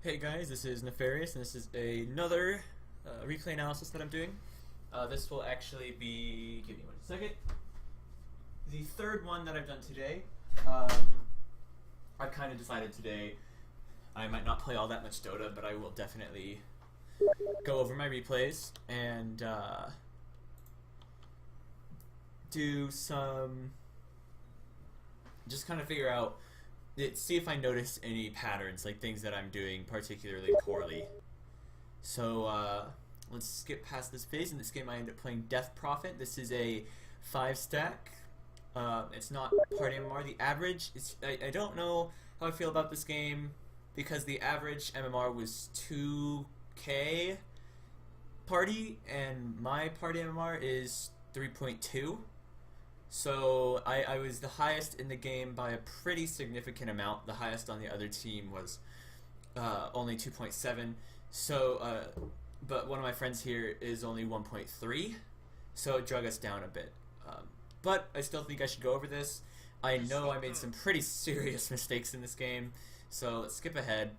Hey guys, this is Neifarious, and this is another replay analysis that I'm doing. This will actually be, give me 1 second, the third one that I've done today. I've kind of decided today I might not play all that much Dota, but I will definitely go over my replays and do some, just kind of figure out, see if I notice any patterns, like things that I'm doing particularly poorly. So let's skip past this phase. In this game I end up playing Death Prophet. This is a 5-stack. It's not party MMR. The average is, I don't know how I feel about this game because the average MMR was 2k party and my party MMR is 3.2. So I was the highest in the game by a pretty significant amount. The highest on the other team was only 2.7. So, but one of my friends here is only 1.3. So it drug us down a bit. But I still think I should go over this. I know I made some pretty serious mistakes in this game. So let's skip ahead.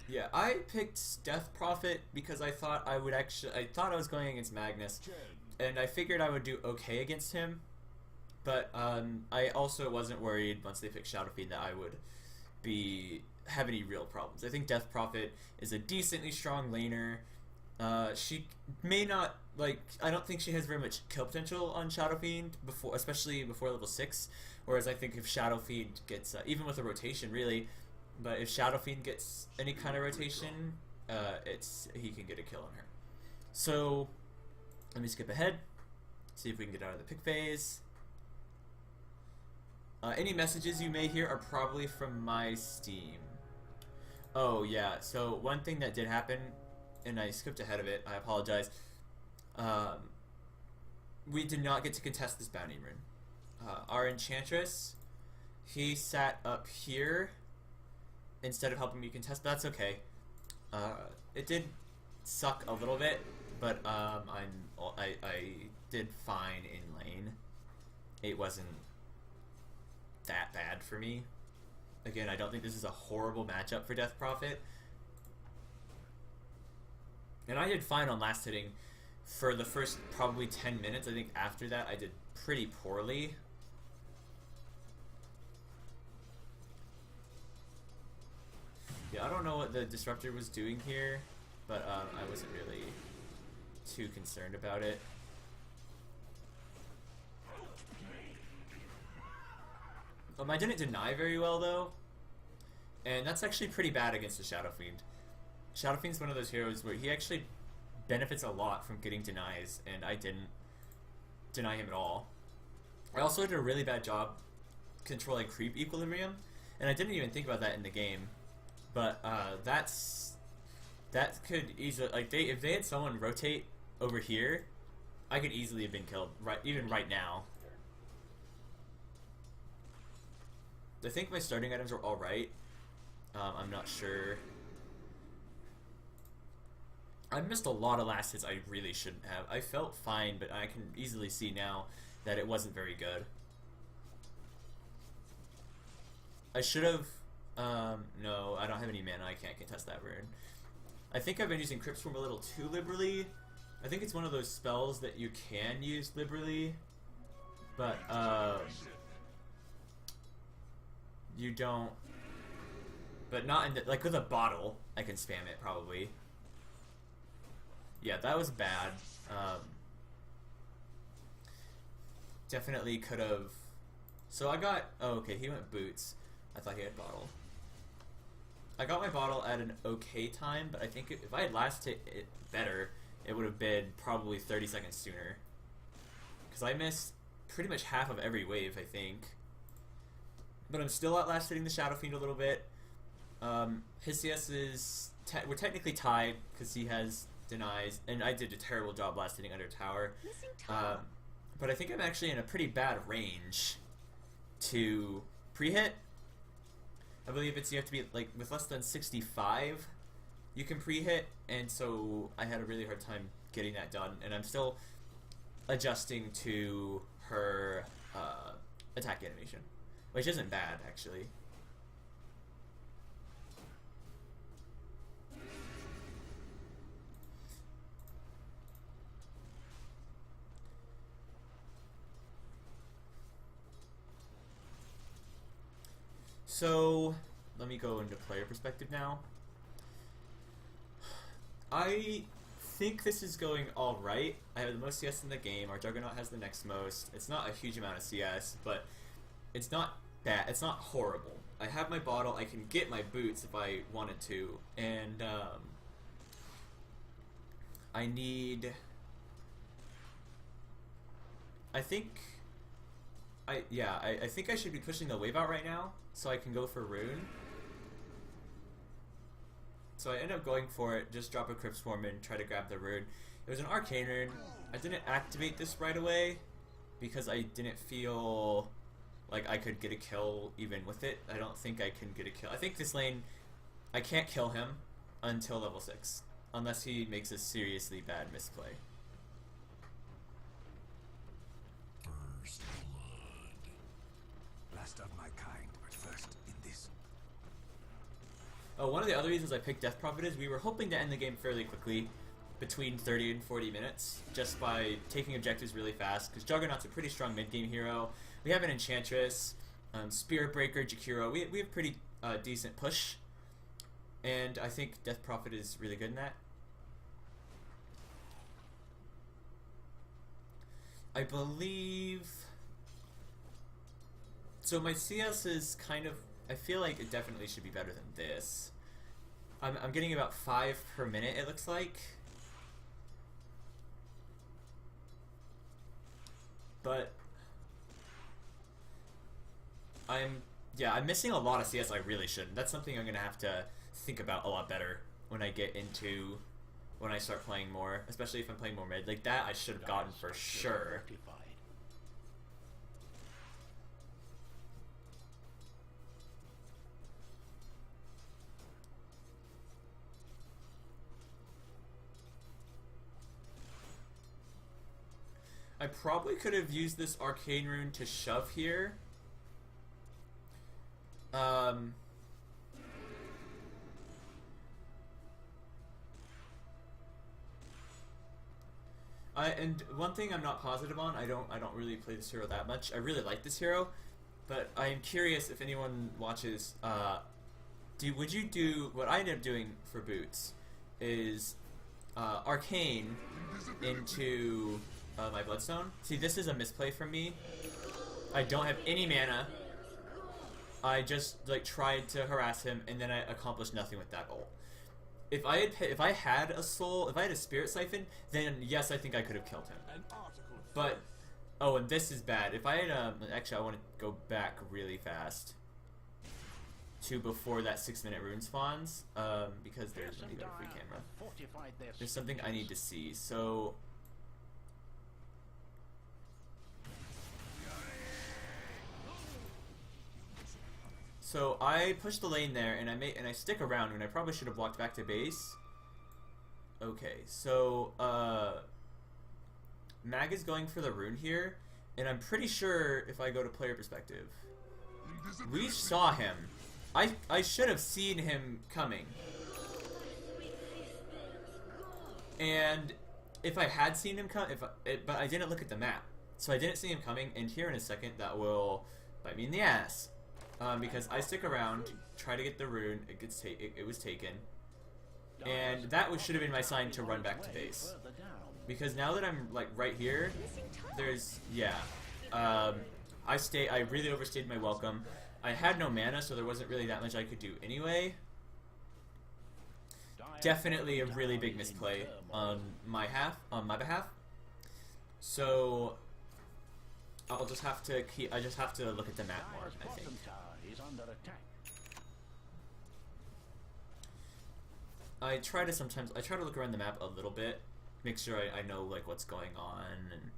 Yeah, I picked Death Prophet because I thought I was going against Magnus, and I figured I would do okay against him, but I also wasn't worried once they picked Shadow Fiend that I would have any real problems. I think Death Prophet is a decently strong laner. She may not, I don't think she has very much kill potential on Shadow Fiend, especially before level 6, whereas I think if Shadow Fiend gets, even with a rotation really, but if Shadow Fiend gets any kind of rotation, he can get a kill on her. So let me skip ahead, see if we can get out of the pick phase. Any messages you may hear are probably from my Steam. Oh yeah, so one thing that did happen, and I skipped ahead of it, I apologize. We did not get to contest this bounty rune. Our Enchantress, he sat up here instead of helping me contest, but that's okay. It did suck a little bit, but I did fine in lane. It wasn't that bad for me. Again, I don't think this is a horrible matchup for Death Prophet. And I did fine on last hitting for the first probably 10 minutes. I think after that I did pretty poorly. Yeah, I don't know what the disruptor was doing here, but I wasn't really too concerned about it. I didn't deny very well though, and that's actually pretty bad against the Shadow Fiend. Shadow Fiend's one of those heroes where he actually benefits a lot from getting denies, and I didn't deny him at all. I also did a really bad job controlling creep equilibrium, and I didn't even think about that in the game. But that could easily, if they had someone rotate over here, I could easily have been killed even right now. I think my starting items are all right. I'm not sure. I missed a lot of last hits I really shouldn't have. I felt fine, but I can easily see now that it wasn't very good. I should have. No, I don't have any mana. I can't contest that rune. I think I've been using Crypt Swarm a little too liberally. I think it's one of those spells that you can use liberally, but you don't. But not in the, with a bottle, I can spam it probably. Yeah, that was bad. Definitely could have. So I got. Oh, okay. He went boots. I thought he had bottle. I got my bottle at an okay time, but I think if I had last hit it better, it would have been probably 30 seconds sooner. Because I missed pretty much half of every wave, I think. But I'm still out last hitting the Shadow Fiend a little bit. His CS is... we're technically tied because he has denies, and I did a terrible job last hitting under tower. But I think I'm actually in a pretty bad range to pre-hit. I believe you have to be with less than 65 you can pre-hit, and so I had a really hard time getting that done, and I'm still adjusting to her attack animation, which isn't bad actually. So let me go into player perspective now. I think this is going alright. I have the most CS in the game. Our Juggernaut has the next most. It's not a huge amount of CS, but it's not bad. It's not horrible. I have my bottle. I can get my boots if I wanted to. And I need... I think I should be pushing the wave out right now so I can go for rune. So I end up going for it, just drop a Crypt Swarm and try to grab the rune. It was an Arcane rune. I didn't activate this right away because I didn't feel like I could get a kill even with it. I don't think I can get a kill. I think this lane, I can't kill him until level 6 unless he makes a seriously bad misplay. First blood. Last of my kind, but first in this. Oh, one of the other reasons I picked Death Prophet is we were hoping to end the game fairly quickly, between 30 and 40 minutes, just by taking objectives really fast, because Juggernaut's a pretty strong mid-game hero. We have an Enchantress, Spirit Breaker, Jakiro. We have pretty decent push, and I think Death Prophet is really good in that. I believe... So my CS is kind of... I feel like it definitely should be better than this. I'm getting about 5 per minute, it looks like. But I'm missing a lot of CS I really shouldn't. That's something I'm gonna have to think about a lot better when I start playing more, especially if I'm playing more mid. Like that I should have gotten for sure. I probably could have used this Arcane rune to shove here. And one thing I'm not positive on, I don't really play this hero that much. I really like this hero, but I am curious if anyone watches. Would you do what I ended up doing for boots? Is Arcane into my Bloodstone. See, this is a misplay from me. I don't have any mana. I just like tried to harass him, and then I accomplished nothing with that ult. If I had a soul, if I had a Spirit Siphon, then yes, I think I could have killed him. But oh, and this is bad. If I had actually, I want to go back really fast to before that 6-minute rune spawns, because there's let me go to free camera. There's something I need to see. So I push the lane there, and I stick around when I probably should have walked back to base. Okay, so Mag is going for the rune here, and I'm pretty sure if I go to player perspective, we saw him. I should have seen him coming. And if I had seen him come, but I didn't look at the map, so I didn't see him coming. And here in a second, that will bite me in the ass. Because I stick around, try to get the rune, it was taken, and that should have been my sign to run back to base. Because now that I'm like right here, there's I really overstayed my welcome. I had no mana, so there wasn't really that much I could do anyway. Definitely a really big misplay on my behalf. So I just have to look at the map more, I think. I try to look around the map a little bit, make sure I know like what's going on, and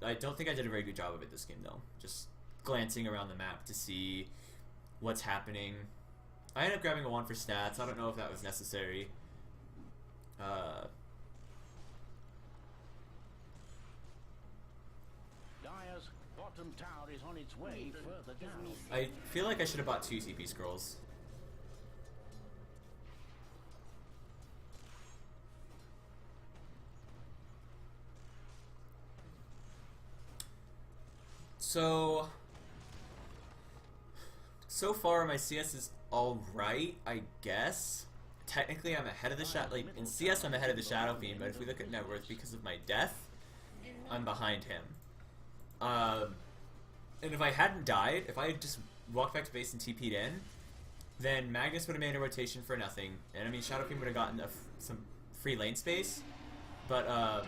I don't think I did a very good job of it this game though. Just glancing around the map to see what's happening. I ended up grabbing a wand for stats. I don't know if that was necessary. Dyer's bottom tower is on its way further down. I feel like I should have bought 2 CP scrolls. So far, my CS is alright, I guess. Technically, I'm ahead of the Shadow... Like, in CS, I'm ahead of the Shadow Fiend, but if we look at net worth, because of my death, I'm behind him. And if I hadn't died, if I had just walked back to base and TP'd in, then Magnus would have made a rotation for nothing. And I mean, Shadow Fiend would have gotten some free lane space. But,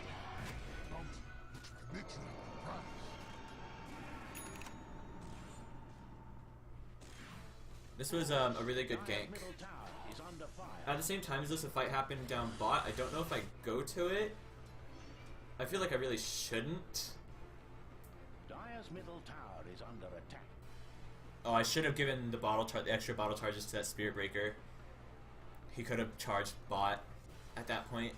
this was a really good gank. At the same time as this, a fight happened down bot. I don't know if I go to it. I feel like I really shouldn't. Dire's middle tower is under attack. Oh, I should have given the the extra bottle charges to that Spirit Breaker. He could have charged bot at that point.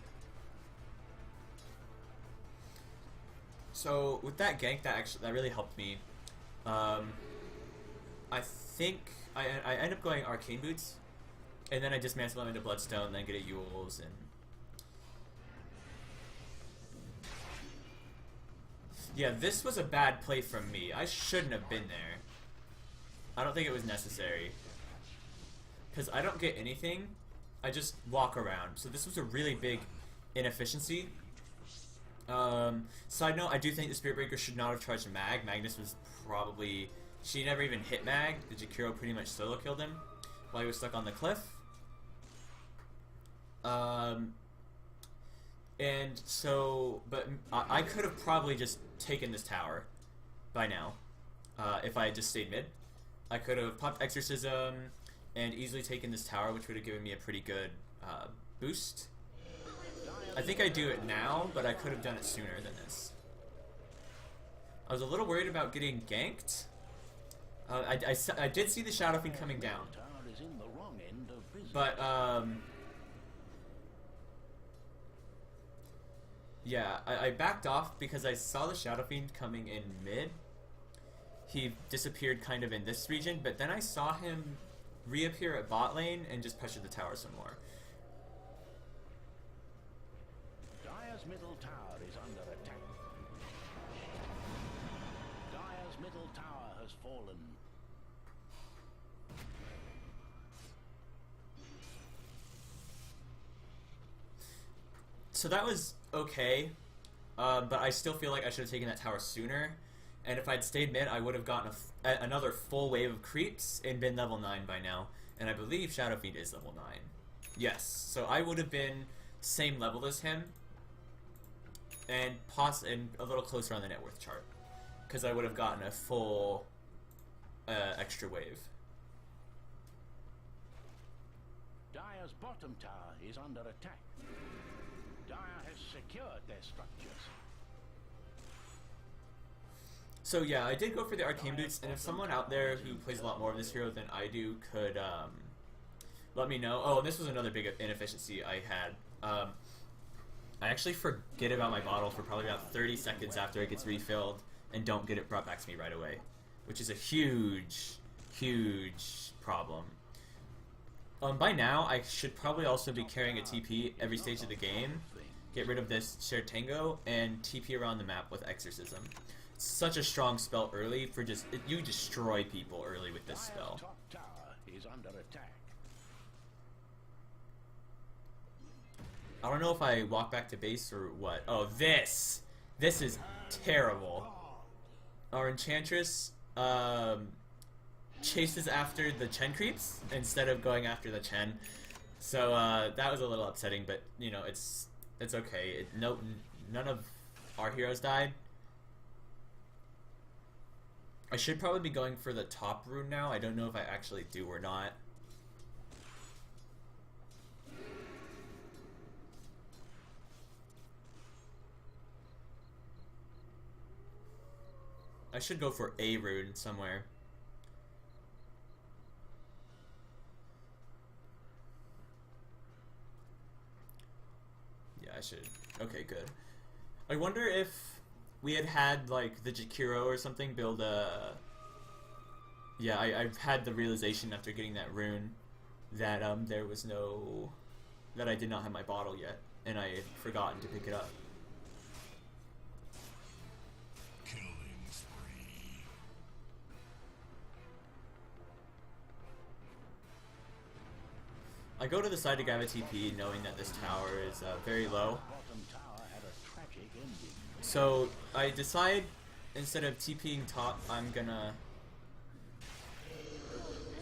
So with that gank, that really helped me. I think I end up going Arcane Boots, and then I dismantle him into Bloodstone, then get a Yule's, and yeah, this was a bad play from me. I shouldn't have been there. I don't think it was necessary, because I don't get anything. I just walk around. So this was a really big inefficiency. Side note, I do think the Spirit Breaker should not have charged Mag. Magnus was probably... She never even hit Mag. The Jakiro pretty much solo killed him while he was stuck on the cliff. And so... But I could have probably just taken this tower by now. If I had just stayed mid. I could have popped Exorcism and easily taken this tower, which would have given me a pretty good boost. I think I do it now, but I could have done it sooner than this. I was a little worried about getting ganked. I did see the Shadow Fiend coming down. But, yeah, I backed off because I saw the Shadow Fiend coming in mid. He disappeared kind of in this region, but then I saw him reappear at bot lane and just pressure the tower some more. Dire's middle tower is under attack. Dire's middle tower has fallen. So that was okay, but I still feel like I should have taken that tower sooner. And if I'd stayed mid, I would have gotten another full wave of creeps and been level 9 by now. And I believe Shadow Fiend is level 9. Yes, so I would have been same level as him, and a little closer on the net worth chart, because I would have gotten a full extra wave. Dire's bottom tower is under attack. Dire has secured their structures. So yeah, I did go for the Arcane Boots, and if someone out there who plays a lot more of this hero than I do could let me know. Oh, and this was another big inefficiency I had. I actually forget about my bottle for probably about 30 seconds after it gets refilled and don't get it brought back to me right away, which is a huge, huge problem. By now, I should probably also be carrying a TP every stage of the game, get rid of this Shared Tango, and TP around the map with Exorcism. It's such a strong spell early for just... you destroy people early with this spell. Top tower is under attack. I don't know if I walk back to base or what. Oh, this! This is terrible. Our Enchantress chases after the Chen creeps instead of going after the Chen. So that was a little upsetting, but you know, it's okay. None of our heroes died. I should probably be going for the top rune now. I don't know if I actually do or not. I should go for a rune somewhere. Yeah, I should. Okay, good. I wonder if we had like the Jakiro or something build a... Yeah, I've had the realization after getting that rune that there was no... that I did not have my bottle yet, and I had forgotten to pick it up. Killing spree. I go to the side to grab a TP, knowing that this tower is very low. Bottom tower had a tragic ending. So I decide, instead of TPing top, I'm gonna...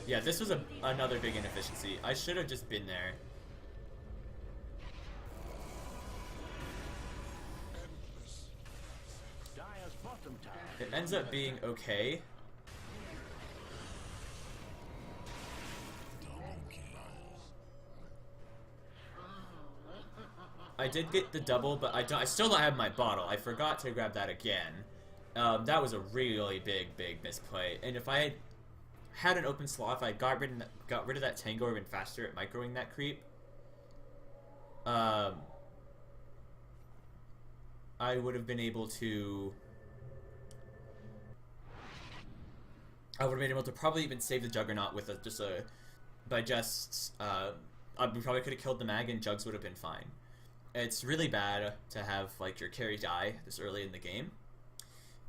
Yeah, this was another big inefficiency. I should have just been there. Dire's bottom tower. It ends up being okay. I did get the double, but I still don't have my bottle. I forgot to grab that again. That was a really big misplay. And if I had an open slot, if I got rid of that tango even faster at microing that creep, I would have been able to... I would have been able to probably even save the Juggernaut with we probably could have killed the mag and Jugs would have been fine. It's really bad to have like your carry die this early in the game,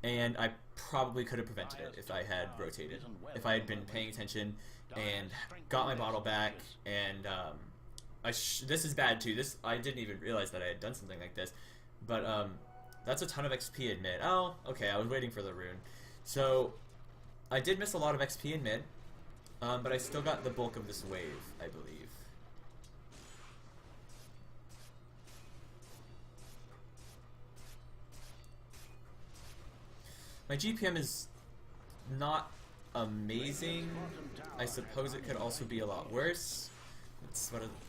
and I probably could have prevented it if I had rotated, if I had been paying attention and got my bottle back. And this is bad too. I didn't even realize that I had done something like this, but that's a ton of XP in mid. Oh, okay, I was waiting for the rune. So I did miss a lot of XP in mid, but I still got the bulk of this wave, I believe. My GPM is not amazing. I suppose it could also be a lot worse.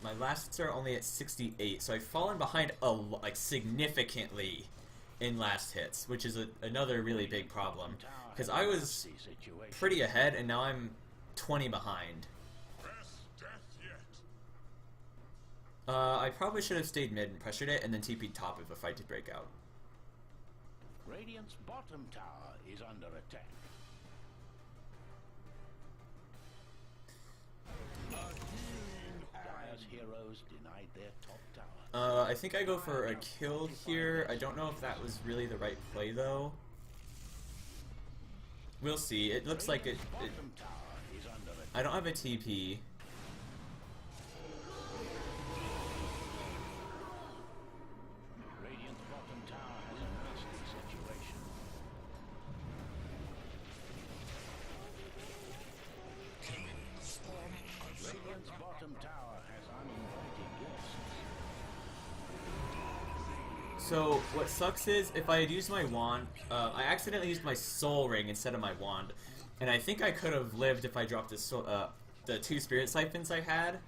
My last hits are only at 68, so I've fallen behind like significantly in last hits, which is another really big problem. Because I was pretty ahead, and now I'm 20 behind. I probably should have stayed mid and pressured it, and then TP'd top if a fight did break out. Radiant's bottom tower is under attack. Dire's heroes denied their top tower. I think I go for a kill here. I don't know if that was really the right play though. We'll see. It looks like it Bottom tower is under attack. I don't have a TP. Radiant's bottom tower has a nasty situation. Radiant's bottom tower has uninvited guests. So what sucks is if I had used my wand, I accidentally used my soul ring instead of my wand, and I think I could have lived if I dropped the 2 spirit siphons I had.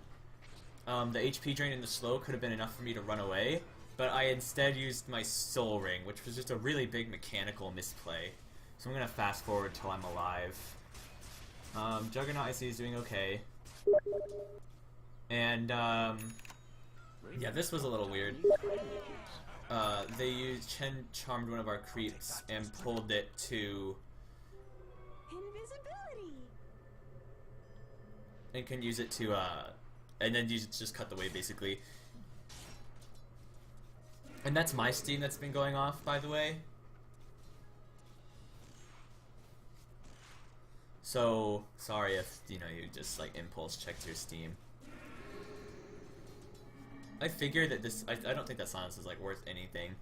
The HP drain and the slow could have been enough for me to run away, but I instead used my soul ring, which was just a really big mechanical misplay. So I'm gonna fast forward till I'm alive. Juggernaut I see is doing okay, and yeah, this was a little weird. They charmed one of our creeps and pulled it to... Invisibility! And can use it to, and then just cut the wave, basically. And that's my Steam that's been going off, by the way. So, sorry if, you just, like, impulse checked your Steam. I figured that this... I don't think that silence is, like, worth anything.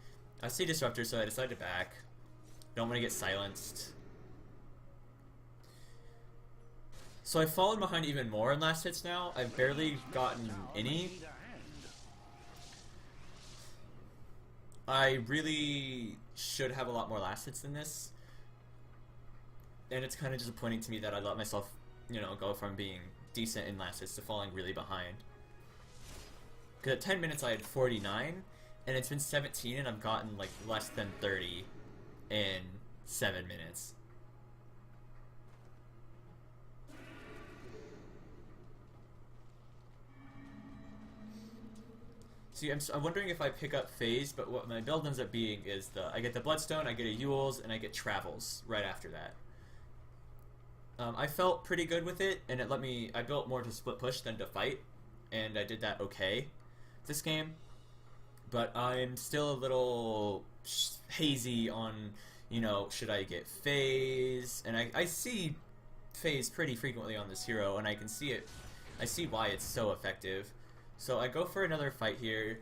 I see Disruptor, so I decided to back. Don't want to get silenced. So I've fallen behind even more in last hits now. I've barely gotten any. I really should have a lot more last hits than this. And it's kind of disappointing to me that I let myself, go from being decent in last hits to falling really behind. Because at 10 minutes I had 49, and it's been 17 and I've gotten like less than 30 in 7 minutes. See, I'm wondering if I pick up Phase, but what my build ends up being is I get the Bloodstone, I get a Yule's, and I get Travels right after that. I felt pretty good with it, and I built more to split push than to fight, and I did that okay this game. But I'm still a little hazy on, should I get Phase? And I see Phase pretty frequently on this hero, and I can see it. I see why it's so effective. So I go for another fight here.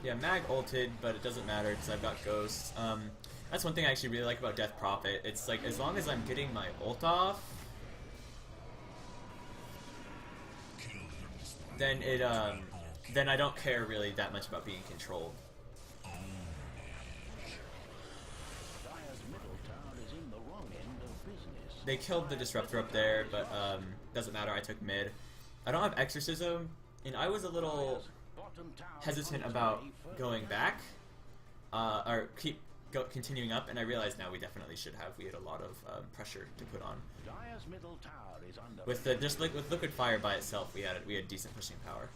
Yeah, Mag ulted, but it doesn't matter because I've got Ghosts. That's one thing I actually really like about Death Prophet. It's like, as long as I'm getting my ult off, then then I don't care really that much about being controlled. They killed the Disruptor up there, but doesn't matter, I took mid. I don't have Exorcism, and I was a little hesitant about going back, or continuing up, and I realized now we definitely should have. We had a lot of pressure to put on. With the with Liquid Fire by itself, we had decent pushing power.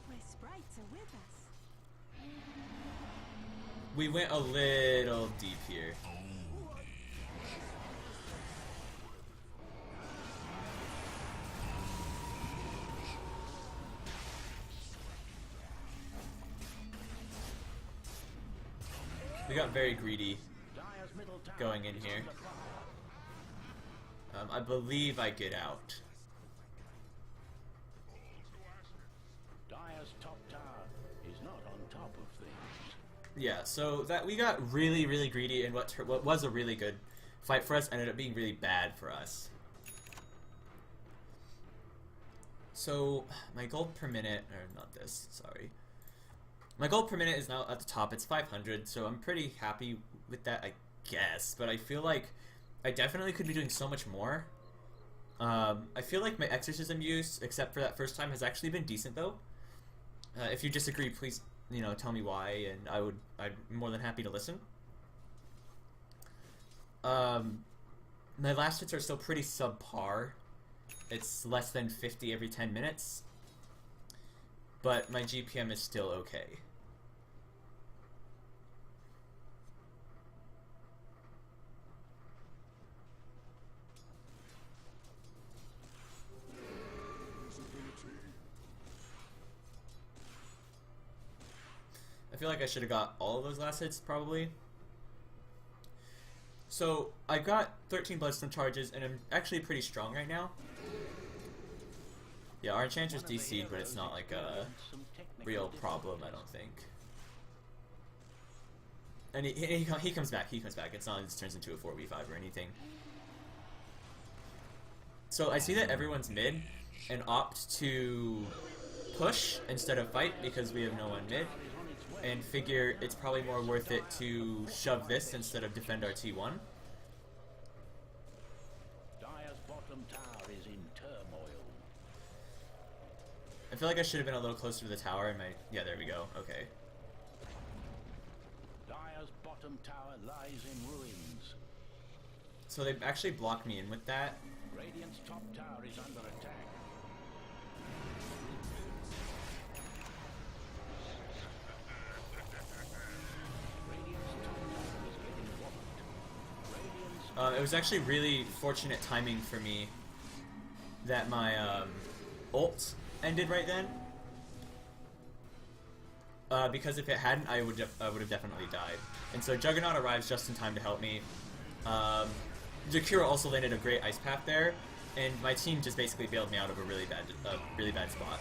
My sprites are with us. We went a little deep here. We got very greedy going in here. I believe I get out. Dire's top tower is not on top of things. Yeah, so that we got really, really greedy, and what was a really good fight for us ended up being really bad for us. So my gold per minute, or not this, sorry. My gold per minute is now at the top. It's 500, so I'm pretty happy with that, I guess. But I feel like I definitely could be doing so much more. I feel like my Exorcism use, except for that first time, has actually been decent though. If you disagree, please, tell me why, and I'd be more than happy to listen. My last hits are still pretty subpar. It's less than 50 every 10 minutes. But my GPM is still okay. I feel like I should have got all of those last hits, probably. So, I got 13 Bloodstone charges, and I'm actually pretty strong right now. Yeah, our Enchanter's DC'd, but it's not like a real problem, I don't think. And he comes back, It's not like this turns into a 4v5 or anything. So I see that everyone's mid, and opt to push instead of fight because we have no one mid. And figure it's probably more worth it to shove this instead of defend our T1. Dire's bottom tower is in turmoil. I feel like I should have been a little closer to the tower, and yeah, there we go, okay. Dire's bottom tower lies in ruins. So they actually blocked me in with that. Radiant's top tower is under attack. It was actually really fortunate timing for me that my ult ended right then. Because if it hadn't, I would have definitely died. And so Juggernaut arrives just in time to help me. Jakira also landed a great ice path there, and my team just basically bailed me out of a really bad spot.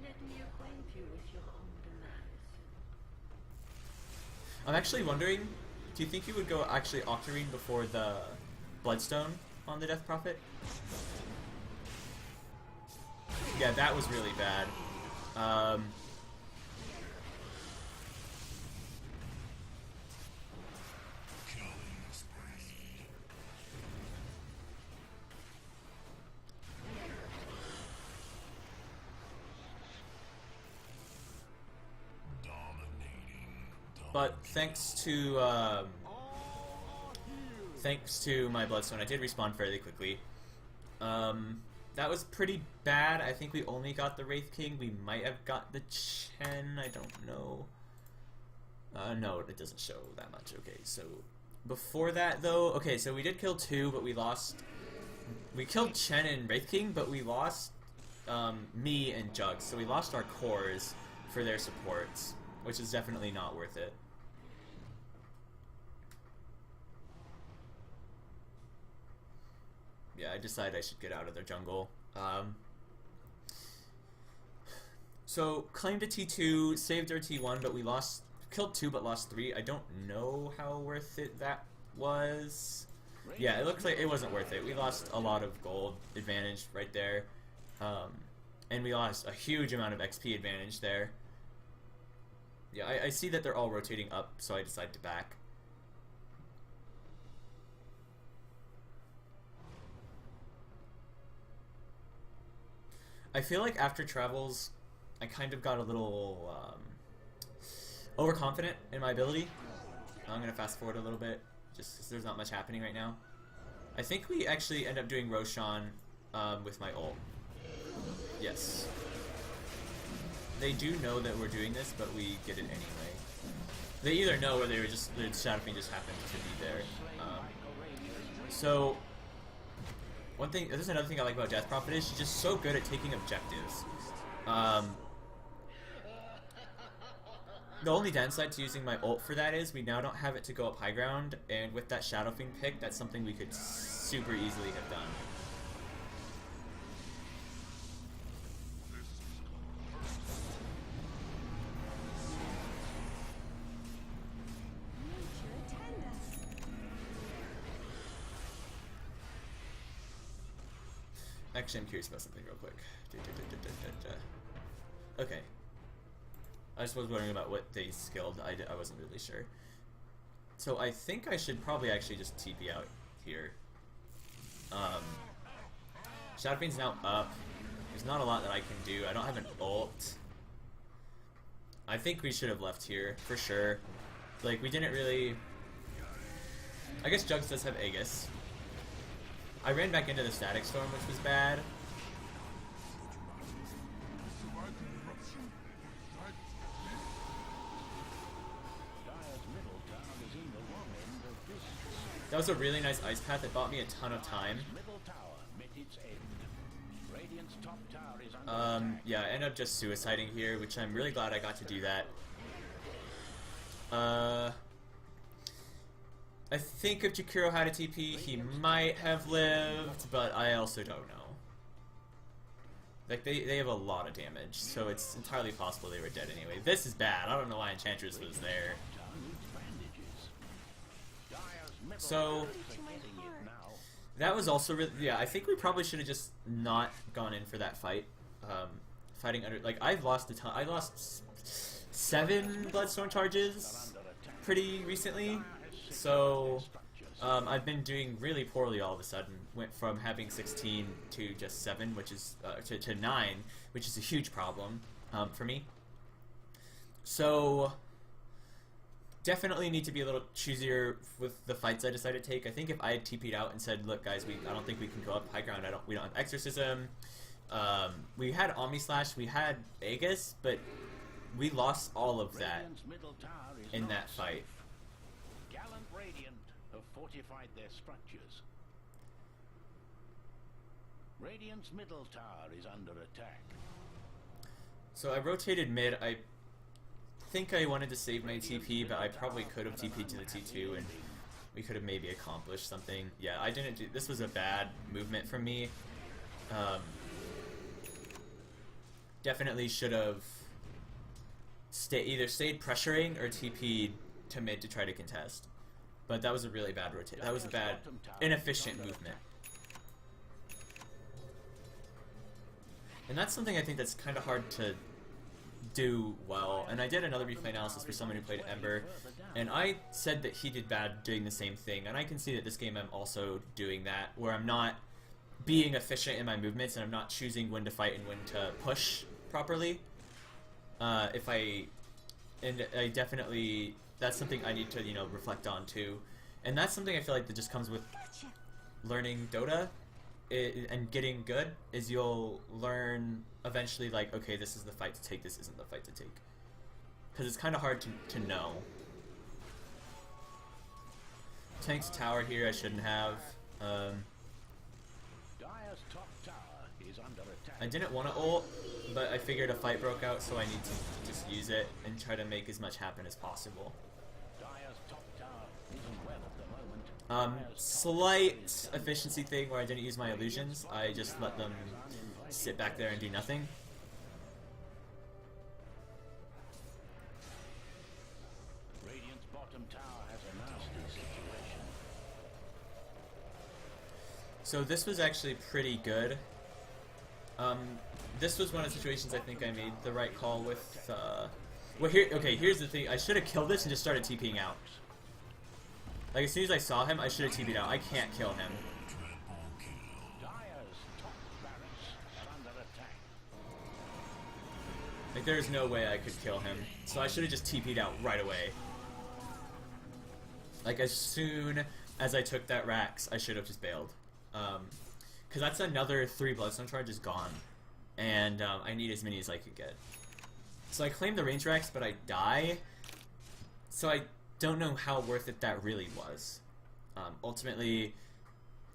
Let me acquaint you with your own demise. I'm actually wondering, do you think you would go actually Octarine before the Bloodstone on the Death Prophet? Yeah, that was really bad. But thanks to my Bloodstone, I did respawn fairly quickly. That was pretty bad. I think we only got the Wraith King. We might have got the Chen. I don't know. No, it doesn't show that much. Okay, so before that though, okay, so we did kill 2, but we lost We killed Chen and Wraith King, but we lost me and Jugs, so we lost our cores for their supports, which is definitely not worth it. Yeah, I decided I should get out of their jungle. So, claimed a T2, saved our T1, but we lost, killed 2 but lost 3. I don't know how worth it that was. Yeah, it looks like it wasn't worth it. We lost a lot of gold advantage right there. And we lost a huge amount of XP advantage there. Yeah, I see that they're all rotating up, so I decided to back. I feel like after travels, I kind of got a little overconfident in my ability. I'm going to fast forward a little bit, just because there's not much happening right now. I think we actually end up doing Roshan with my ult. Yes. They do know that we're doing this, but we get it anyway. They either know or they were just, the Shadow Fiend just happened to be there. So, one thing, there's another thing I like about Death Prophet is she's just so good at taking objectives. The only downside to using my ult for that is we now don't have it to go up high ground, and with that Shadow Fiend pick, that's something we could super easily have done. Actually, I'm curious about something real quick. Okay. I just was wondering about what they skilled. I wasn't really sure. So I think I should probably actually just TP out here. Shadow Fiend's now up. There's not a lot that I can do. I don't have an ult. I think we should have left here, for sure. Like, we didn't really... I guess Jugs does have Aegis. I ran back into the Static Storm, which was bad. That was a really nice ice path that bought me a ton of time. Yeah, I ended up just suiciding here, which I'm really glad I got to do that. I think if Jakiro had a TP, he might have lived, but I also don't know. Like, they have a lot of damage, so it's entirely possible they were dead anyway. This is bad. I don't know why Enchantress was there. So, that was also really... Yeah, I think we probably should have just not gone in for that fight. Fighting under... Like, I've lost a ton... I lost 7 Bloodstone charges pretty recently. So, I've been doing really poorly all of a sudden. Went from having 16 to just 7, which is, to 9, which is a huge problem, for me. So, definitely need to be a little choosier with the fights I decide to take. I think if I had TP'd out and said, look guys, I don't think we can go up high ground, we don't have Exorcism. We had Omni Slash, we had Aegis, but we lost all of that in that fight. Radiant have fortified their structures. Radiant's middle tower is under attack. So I rotated mid. I think I wanted to save my TP, but I probably could have TP'd to the T2 and we could have maybe accomplished something. Yeah, I didn't do... This was a bad movement from me. Definitely should have either stayed pressuring or TP'd to mid to try to contest. But that was a really bad rotation. That was a bad, inefficient movement. And that's something I think that's kind of hard to do well. And I did another replay analysis for someone who played Ember, and I said that he did bad doing the same thing. And I can see that this game I'm also doing that, where I'm not being efficient in my movements and I'm not choosing when to fight and when to push properly. I definitely... That's something I need to, you know, reflect on too. And that's something I feel like that just comes with learning Dota and getting good, is you'll learn eventually, like, okay, this is the fight to take, this isn't the fight to take. Because it's kind of hard to know. Tank's tower here I shouldn't have. Dire's top tower is under attack. I didn't want to ult, but I figured a fight broke out, so I need to just use it and try to make as much happen as possible. Dire's top tower isn't well at the moment. Slight efficiency thing where I didn't use my illusions. I just let them sit back there and do nothing. Radiant's bottom tower has a nasty situation. So this was actually pretty good. This was one of the situations I think I made the right call with, well here, okay, here's the thing, I should have killed this and just started TPing out. Like as soon as I saw him, I should have TP'd out. I can't kill him. Dire's top barracks are under attack. Like there's no way I could kill him. So I should have just TP'd out right away. Like as soon as I took that Rax, I should have just bailed. Because that's another 3 Bloodstone charges gone. And I need as many as I could get. So I claimed the range Rax, but I die. So I don't know how worth it that really was. Ultimately,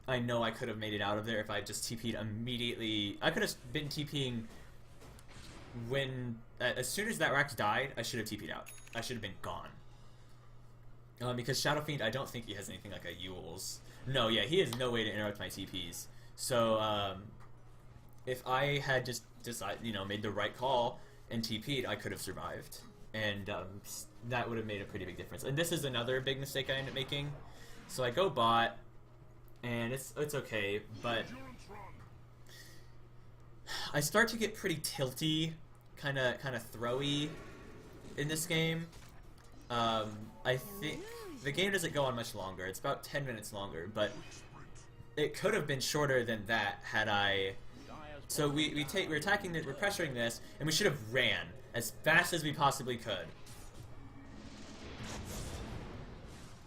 I know I could have made it out of there if I just TP'd immediately. I could have been TPing when, as soon as that Rax died, I should have TP'd out. I should have been gone. Because Shadow Fiend, I don't think he has anything like a Yule's. No, yeah, he has no way to interrupt my TPs. So, if I had just decided, you know, made the right call and TP'd, I could have survived. And that would have made a pretty big difference. And this is another big mistake I ended up making. So I go bot, and it's okay, but I start to get pretty tilty, kind of throwy in this game. I think the game doesn't go on much longer. It's about 10 minutes longer, but it could have been shorter than that had I. So we're attacking we're pressuring this, and we should have ran as fast as we possibly could.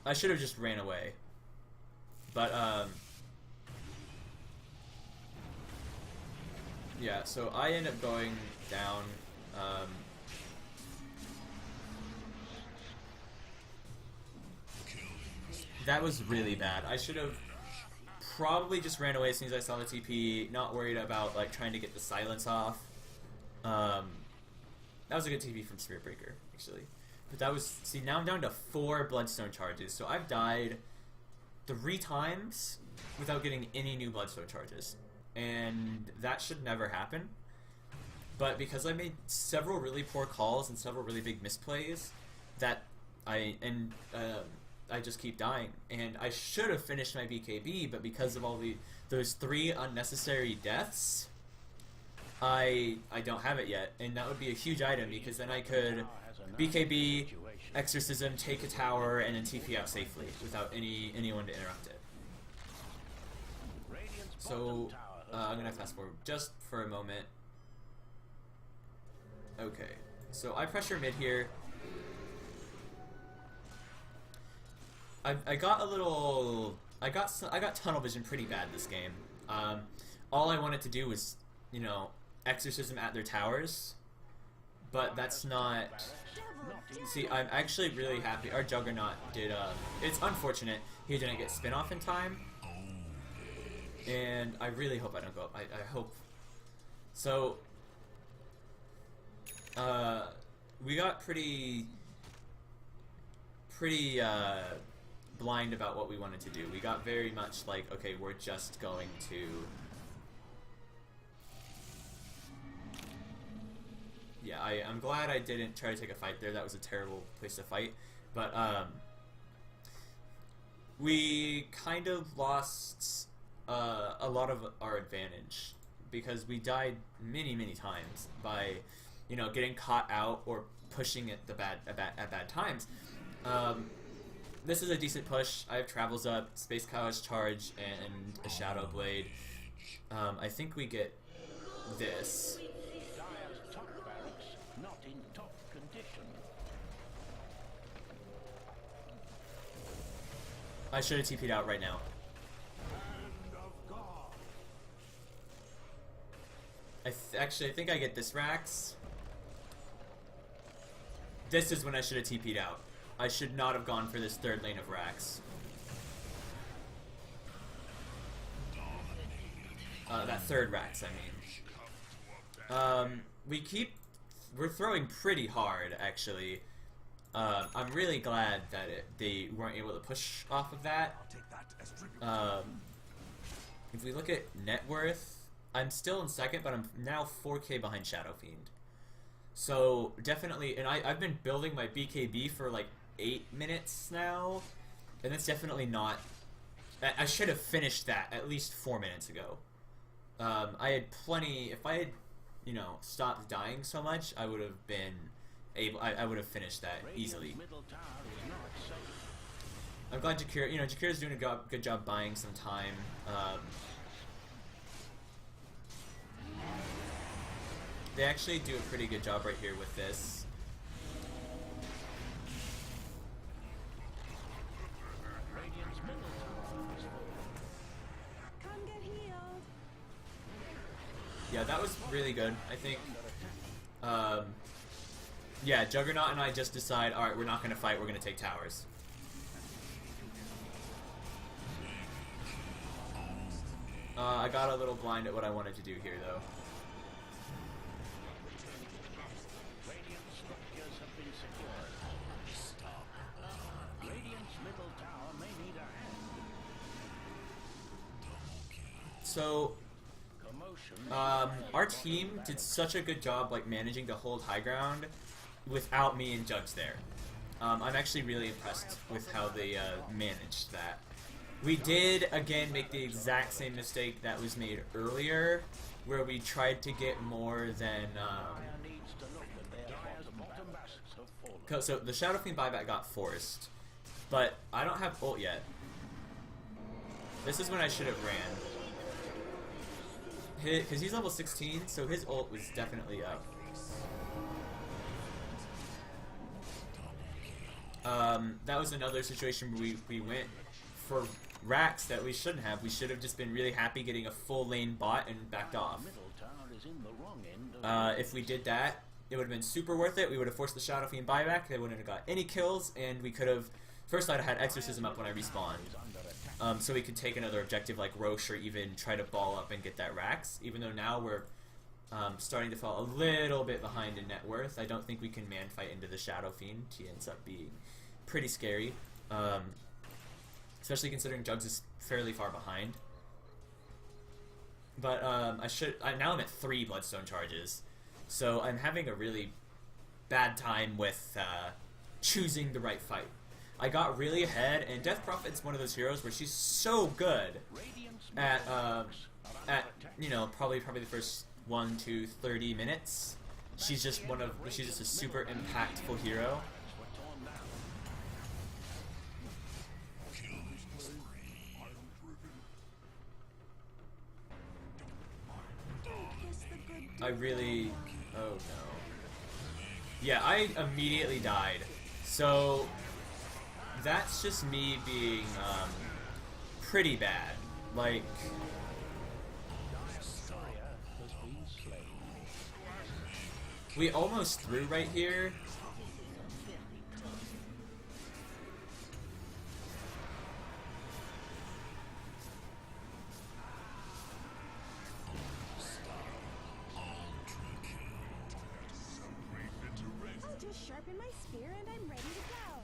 I should have just ran away. But yeah, so I end up going down. That was really bad. I should have probably just ran away as soon as I saw the TP, not worried about like trying to get the silence off. That was a good TP from Spirit Breaker, actually. But that was, see, now I'm down to 4 Bloodstone charges, so I've died 3 times without getting any new Bloodstone charges. And that should never happen. But because I made several really poor calls and several really big misplays, that I just keep dying. And I should have finished my BKB, but because of all those 3 unnecessary deaths, I don't have it yet. And that would be a huge item, because then I could BKB, Exorcism, take a tower, and then TP out safely without anyone to interrupt it. So I'm gonna fast forward just for a moment. Okay, so I pressure mid here. I got a little. I got tunnel vision pretty bad this game. All I wanted to do was, you know, Exorcism at their towers, but that's not. See, I'm actually really happy. Our Juggernaut did. It's unfortunate he didn't get spin off in time, and I really hope I don't go up. I hope. So, we got pretty blind about what we wanted to do. We got very much like, okay, we're just going to. Yeah, I'm glad I didn't try to take a fight there. That was a terrible place to fight. But we kind of lost a lot of our advantage because we died many times by, you know, getting caught out or pushing at bad times. This is a decent push. I have Travels up, Space Cow's Charge, and a Shadow Blade. I think we get this. Not in top condition. I should have TP'd out right now. Actually, I think I get this Rax. This is when I should have TP'd out. I should not have gone for this 3rd lane of Rax. That third Rax, I mean. We're throwing pretty hard, actually. I'm really glad that they weren't able to push off of that. I'll take that as tribute. If we look at net worth, I'm still in second, but I'm now 4K behind Shadow Fiend. So definitely, and I've been building my BKB for like 8 minutes now, and that's definitely not. I should have finished that at least 4 minutes ago. I had plenty. If I had, stopped dying so much, I would have been able. I would have finished that easily. I'm glad Jakira's doing a good job buying some time. They actually do a pretty good job right here with this. Come get healed. Yeah, that was really good, I think. Yeah, Juggernaut and I just decide, alright, we're not going to fight, we're going to take towers. I got a little blind at what I wanted to do here, though. So, our team did such a good job, like, managing to hold high ground without me and Jugs there. I'm actually really impressed with how they managed that. We did, again, make the exact same mistake that was made earlier, where we tried to get more than... So the Shadow Fiend buyback got forced, but I don't have ult yet. This is when I should have ran. Because he's level 16, so his ult was definitely up. That was another situation where we went for racks that we shouldn't have. We should have just been really happy getting a full lane bot and backed off. If we did that, it would have been super worth it. We would have forced the Shadow Fiend buyback. They wouldn't have got any kills, and we could have... First, I'd have had Exorcism up when I respawned. So we could take another objective like Roche or even try to ball up and get that Rax. Even though now we're starting to fall a little bit behind in net worth. I don't think we can man fight into the Shadow Fiend. He ends up being pretty scary. Especially considering Jugs is fairly far behind. But now I'm at 3 Bloodstone charges. So I'm having a really bad time with choosing the right fight. I got really ahead, and Death Prophet's one of those heroes where she's so good at probably the first 1 to 30 minutes. She's just a super impactful hero. Oh no. Yeah, I immediately died. So that's just me being pretty bad. Like, we almost threw right here. I'll just sharpen my spear and I'm ready to go.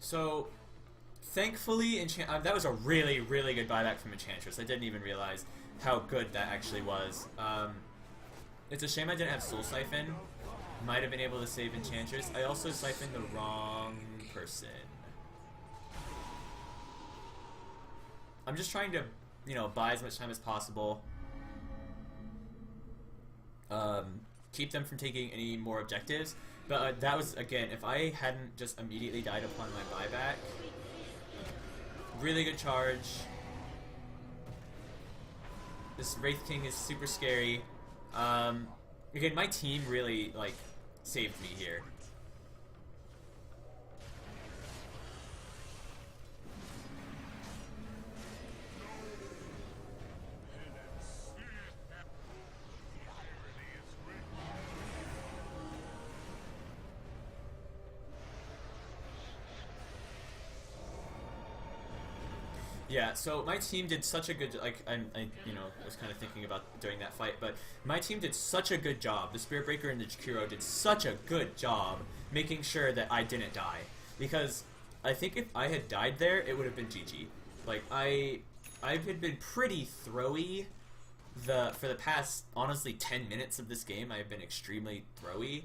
So, thankfully, that was a really, really good buyback from Enchantress. I didn't even realize how good that actually was. It's a shame I didn't have Soul Siphon. Might have been able to save Enchantress. I also siphoned the wrong person. I'm just trying to, buy as much time as possible. Keep them from taking any more objectives. But that was, again, if I hadn't just immediately died upon my buyback, really good charge. This Wraith King is super scary. Again, my team really, saved me here. Yeah, so my team did such a good, like, I you know, was kind of thinking about during that fight, but my team did such a good job. The Spirit Breaker and the Jakiro did such a good job making sure that I didn't die. Because I think if I had died there, it would have been GG. Like, I had been pretty throwy for the past, honestly, 10 minutes of this game. I have been extremely throwy.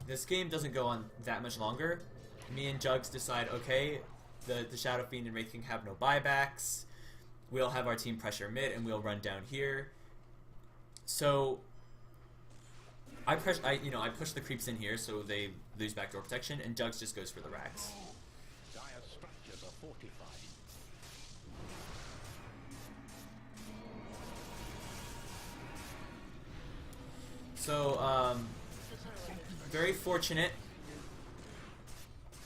This game doesn't go on that much longer. Me and Jugs decide, okay, the Shadow Fiend and Wraith King have no buybacks. We'll have our team pressure mid, and we'll run down here. So I push the creeps in here, so they lose backdoor protection, and Jugs just goes for the racks. Dire structures are fortified. So very fortunate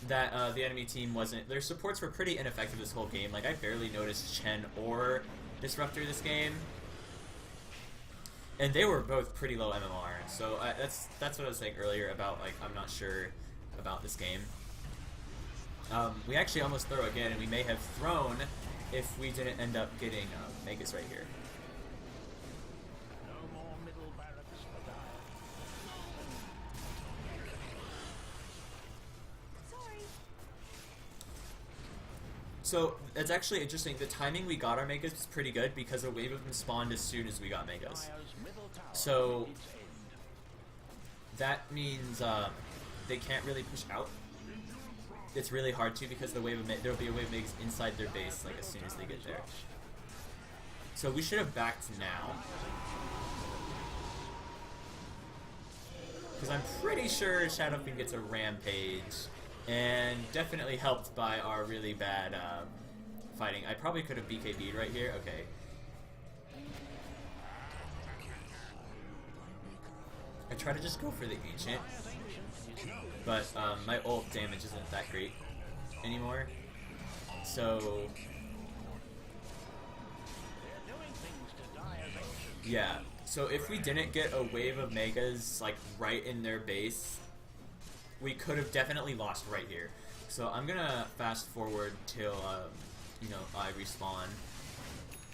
that the enemy team wasn't... Their supports were pretty ineffective this whole game. Like, I barely noticed Chen or Disruptor this game. And they were both pretty low MMR. So that's what I was saying earlier about, like, I'm not sure about this game. We actually almost throw again, and we may have thrown if we didn't end up getting Magus right here. No more middle barracks for Dire. Sorry. So, it's actually interesting. The timing we got our Megas was pretty good because a wave of them spawned as soon as we got Megas. Dire's middle tower So, needs end. that means they can't really push out. It's really hard to because there'll be a wave of Megas inside their base like as soon as they get there. So we should have backed now. Because I'm pretty sure Shadow Fiend gets a Rampage. And definitely helped by our really bad fighting. I probably could have BKB'd right here. Okay. I try to just go for the Ancient. But my ult damage isn't that great anymore. So... yeah. So if we didn't get a wave of Megas like right in their base, we could have definitely lost right here. So I'm gonna fast forward till you know, I respawn.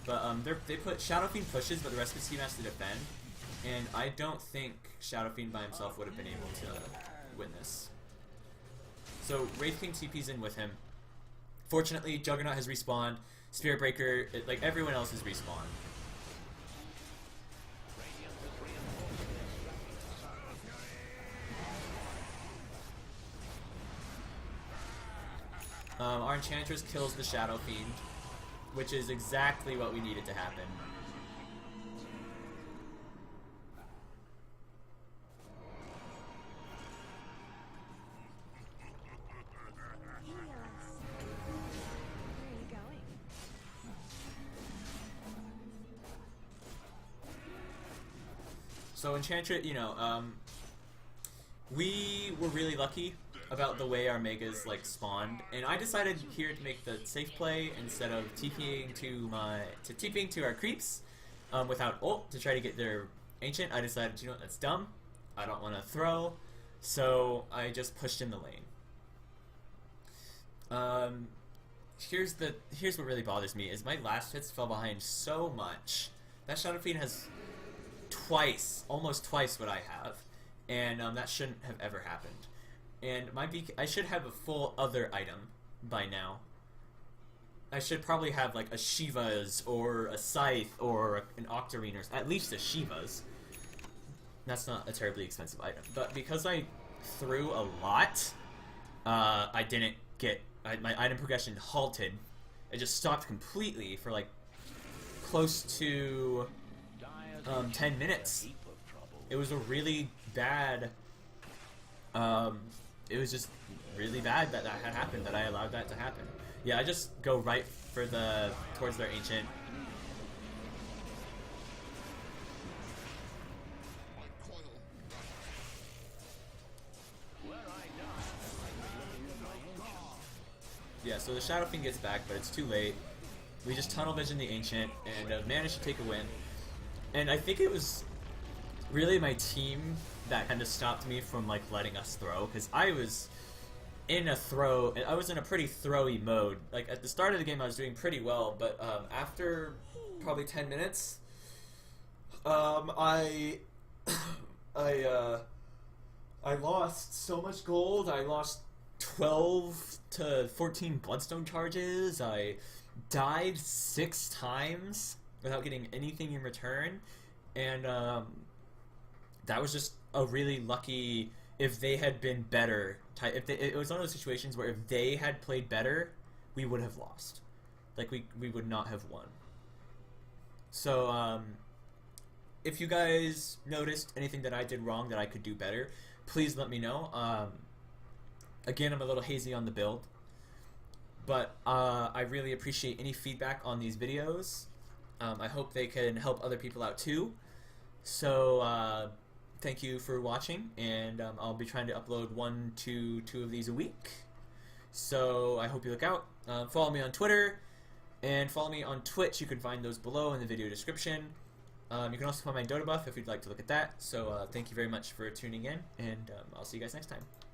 But they put Shadow Fiend pushes, but the rest of the team has to defend. And I don't think Shadow Fiend by himself would have been able to win this. So Wraith King TP's in with him. Fortunately, Juggernaut has respawned. Spirit Breaker, like everyone else has respawned. Our Enchantress kills the Shadow Fiend, which is exactly what we needed to happen. Yes. Where are you going? So Enchantress, you know, we were really lucky about the way our Megas like spawned, and I decided here to make the safe play instead of TPing to our creeps without ult to try to get their Ancient. I decided, you know what, that's dumb. I don't want to throw, so I just pushed in the lane. Here's what really bothers me is my last hits fell behind so much. That Shadow Fiend has almost twice what I have, and that shouldn't have ever happened. And I should have a full other item by now. I should probably have like a Shiva's or a Scythe or an Octarine, or at least a Shiva's. That's not a terribly expensive item. But because I threw a lot, I didn't get... my item progression halted. It just stopped completely for like close to 10 minutes. It was a really bad... it was just really bad that had happened, that I allowed that to happen. Yeah, I just go right for towards their Ancient. Yeah, so the Shadow Fiend gets back, but it's too late. We just tunnel vision the Ancient and managed to take a win. And I think it was really my team that kind of stopped me from like letting us throw, because I was in a throw. I was in a pretty throwy mode. Like at the start of the game, I was doing pretty well, but after probably 10 minutes, I lost so much gold. I lost 12 to 14 bloodstone charges. I died 6 times without getting anything in return, and that was just a really lucky. If they had been better, it was one of those situations where if they had played better, we would have lost. Like we would not have won. So if you guys noticed anything that I did wrong that I could do better, please let me know. Again, I'm a little hazy on the build, but I really appreciate any feedback on these videos. I hope they can help other people out too. So thank you for watching, and I'll be trying to upload 1 to 2 of these a week. So I hope you look out. Follow me on Twitter, and follow me on Twitch. You can find those below in the video description. You can also find my Dota buff if you'd like to look at that. So thank you very much for tuning in, and I'll see you guys next time.